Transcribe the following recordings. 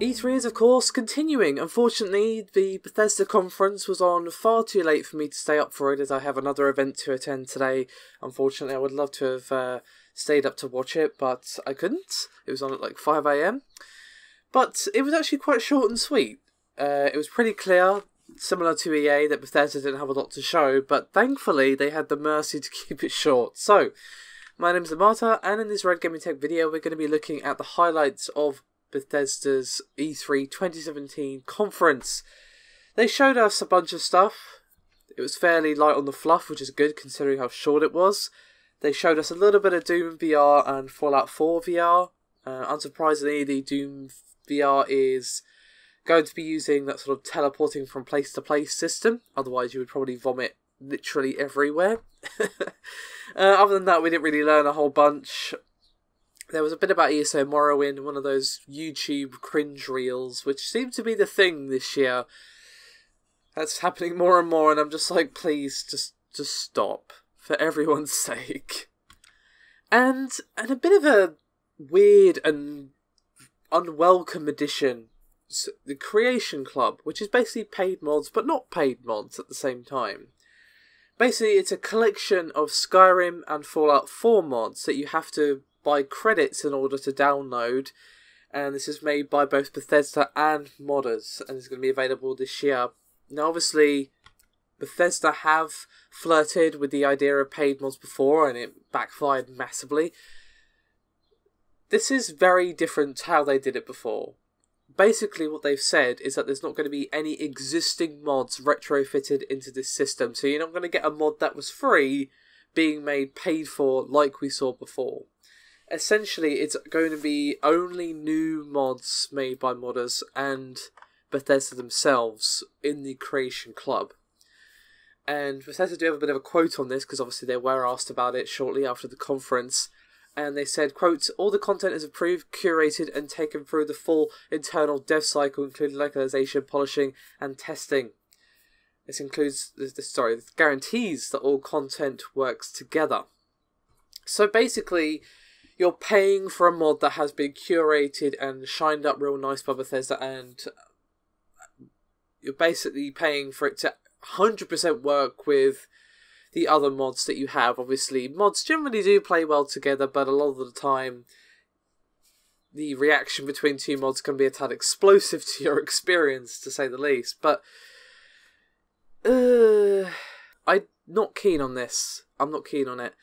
E3 is of course continuing. Unfortunately, the Bethesda conference was on far too late for me to stay up for it, as I have another event to attend today. Unfortunately, I would love to have stayed up to watch it, but I couldn't. It was on at like 5 AM. But it was actually quite short and sweet. It was pretty clear, similar to EA, that Bethesda didn't have a lot to show, but thankfully they had the mercy to keep it short. So, my name is Amata, and in this Red Gaming Tech video we're going to be looking at the highlights of Bethesda's E3 2017 conference. They showed us a bunch of stuff. It was fairly light on the fluff, which is good considering how short it was. They showed us a little bit of Doom VR and Fallout 4 VR. Unsurprisingly, the Doom VR is going to be using that sort of teleporting from place to place system. Otherwise, you would probably vomit literally everywhere. Other than that, we didn't really learn a whole bunch. There was a bit about ESO Morrowind, one of those YouTube cringe reels, which seemed to be the thing this year. That's happening more and more, and I'm just like, please, just stop, for everyone's sake. And a bit of a weird and unwelcome addition, the Creation Club, which is basically paid mods, but not paid mods at the same time. Basically, it's a collection of Skyrim and Fallout 4 mods that you have to buy credits in order to download, and this is made by both Bethesda and modders, and it's going to be available this year. Now obviously Bethesda have flirted with the idea of paid mods before, and it backfired massively. This is very different to how they did it before. Basically what they've said is that there's not going to be any existing mods retrofitted into this system, so you're not going to get a mod that was free being made paid for like we saw before. Essentially, it's going to be only new mods made by modders and Bethesda themselves in the Creation Club. And Bethesda do have a bit of a quote on this, because obviously they were asked about it shortly after the conference. And they said, quote, "All the content is approved, curated, and taken through the full internal dev cycle, including localization, polishing, and testing. This includes, this guarantees that all content works together." So basically, you're paying for a mod that has been curated and shined up real nice by Bethesda, and you're basically paying for it to 100% work with the other mods that you have. Obviously, mods generally do play well together, but a lot of the time, the reaction between two mods can be a tad explosive to your experience, to say the least. But I'm not keen on this. I'm not keen on it.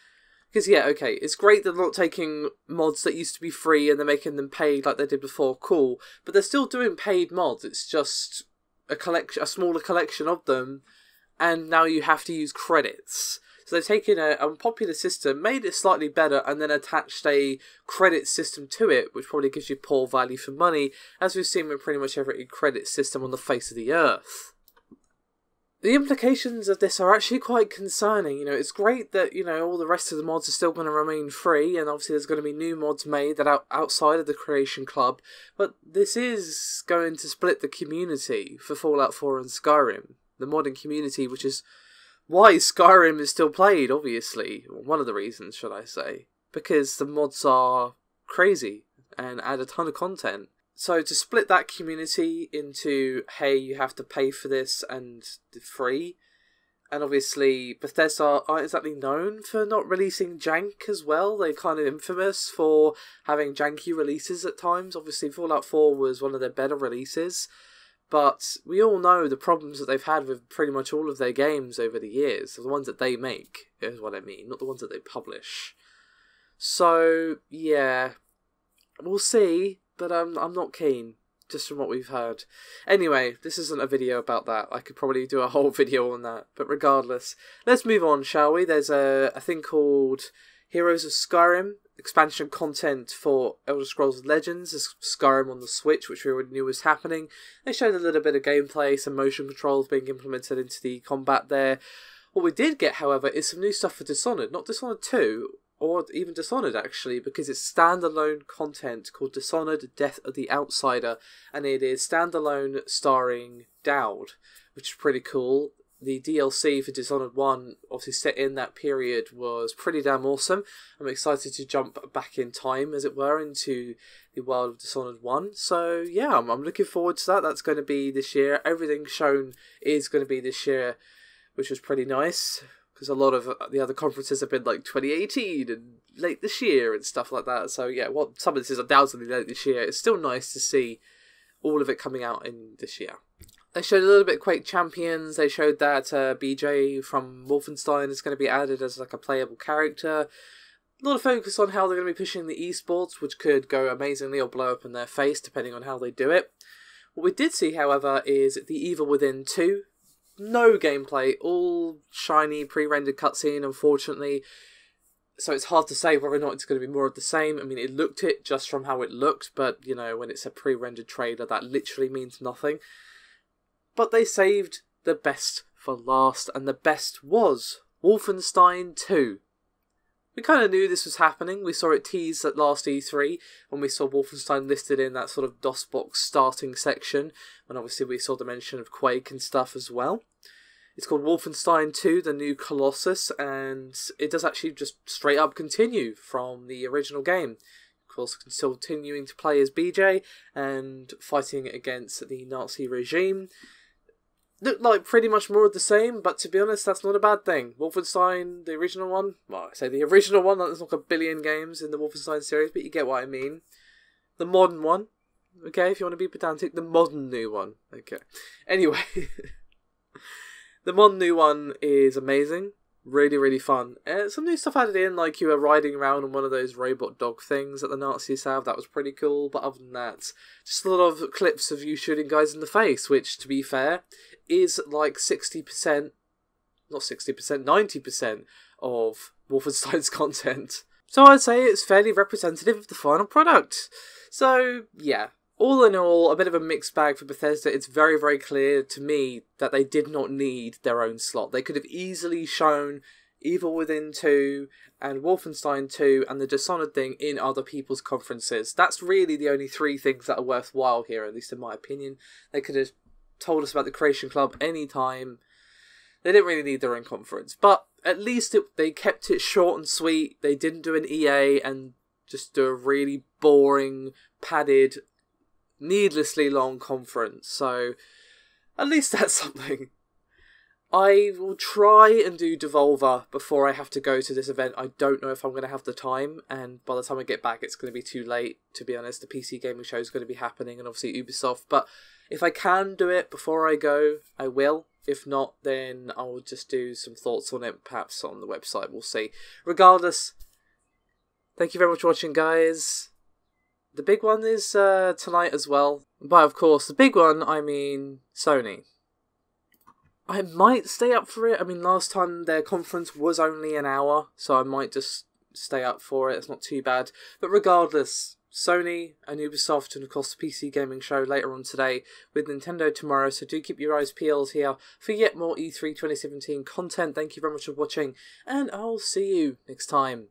Because, yeah, okay, it's great that they're not taking mods that used to be free and they're making them paid like they did before, cool. But they're still doing paid mods, it's just a smaller collection of them, and now you have to use credits. So they've taken an unpopular system, made it slightly better, and then attached a credit system to it, which probably gives you poor value for money, as we've seen with pretty much every credit system on the face of the earth. The implications of this are actually quite concerning. You know, it's great that, you know, all the rest of the mods are still going to remain free, and obviously there's going to be new mods made that are outside of the Creation Club, but this is going to split the community for Fallout 4 and Skyrim. The modding community, which is why Skyrim is still played, obviously. One of the reasons, should I say. Because the mods are crazy and add a ton of content. So to split that community into, hey, you have to pay for this, and free, and obviously Bethesda aren't exactly known for not releasing jank as well. They're kind of infamous for having janky releases at times. Obviously Fallout 4 was one of their better releases, but we all know the problems that they've had with pretty much all of their games over the years. The ones that they make, is what I mean, not the ones that they publish. So, yeah, we'll see. But I'm not keen, just from what we've heard. Anyway, this isn't a video about that. I could probably do a whole video on that. But regardless, let's move on, shall we? There's a thing called Heroes of Skyrim, expansion content for Elder Scrolls Legends, Skyrim on the Switch, which we already knew was happening. They showed a little bit of gameplay, some motion controls being implemented into the combat there. What we did get, however, is some new stuff for Dishonored. Not Dishonored 2, or even Dishonored, actually, because it's standalone content called Dishonored Death of the Outsider, and it is standalone starring Dowd, which is pretty cool. the DLC for Dishonored 1, obviously set in that period, was pretty damn awesome. I'm excited to jump back in time, as it were, into the world of Dishonored 1. So yeah, I'm looking forward to that. That's going to be this year. Everything shown is going to be this year, which was pretty nice, because a lot of the other conferences have been like 2018 and late this year and stuff like that. So yeah, well, some of this is undoubtedly late this year. It's still nice to see all of it coming out in this year. They showed a little bit of Quake Champions. They showed that BJ from Wolfenstein is going to be added as like a playable character. A lot of focus on how they're going to be pushing the esports, which could go amazingly or blow up in their face, depending on how they do it. What we did see, however, is The Evil Within 2. No gameplay, all shiny, pre-rendered cutscene, unfortunately. So it's hard to say whether or not it's going to be more of the same. I mean, it looked it just from how it looked, but, you know, when it's a pre-rendered trailer, that literally means nothing. But they saved the best for last, and the best was Wolfenstein 2. We kind of knew this was happening. We saw it teased at last E3 when we saw Wolfenstein listed in that sort of DOSBox starting section, and obviously we saw the mention of Quake and stuff as well. It's called Wolfenstein 2, The New Colossus, and it does actually just straight up continue from the original game. Of course, continuing to play as BJ and fighting against the Nazi regime. Looked like pretty much more of the same, but to be honest, that's not a bad thing. Wolfenstein, the original one, well, I say the original one, there's like a billion games in the Wolfenstein series, but you get what I mean. The modern one, okay, if you want to be pedantic, the modern new one, okay. Anyway, the modern new one is amazing, really, really fun. Some new stuff added in, like you were riding around on one of those robot dog things that the Nazis have, that was pretty cool, but other than that, just a lot of clips of you shooting guys in the face, which, to be fair, is like 60%, not 60%, 90% of Wolfenstein's content. So I'd say it's fairly representative of the final product. So, yeah. All in all, a bit of a mixed bag for Bethesda. It's very, very clear to me that they did not need their own slot. They could have easily shown Evil Within 2 and Wolfenstein 2 and the Dishonored thing in other people's conferences. That's really the only three things that are worthwhile here, at least in my opinion. They could have told us about the Creation Club anytime. They didn't really need their own conference. But at least they kept it short and sweet. They didn't do an EA and just do a really boring, padded, needlessly long conference. So at least that's something. I will try and do Devolver before I have to go to this event. I don't know if I'm going to have the time, and by the time I get back it's going to be too late, to be honest. The PC gaming show is going to be happening, and obviously Ubisoft, but if I can do it before I go, I will. If not, then I will just do some thoughts on it, perhaps on the website, we'll see. Regardless, thank you very much for watching, guys. The big one is tonight as well. But of course, the big one, I mean Sony. I might stay up for it. I mean, last time their conference was only an hour, so I might just stay up for it. It's not too bad. But regardless, Sony and Ubisoft, and of course the PC gaming show later on today with Nintendo tomorrow, so do keep your eyes peeled here for yet more E3 2017 content. Thank you very much for watching, and I'll see you next time.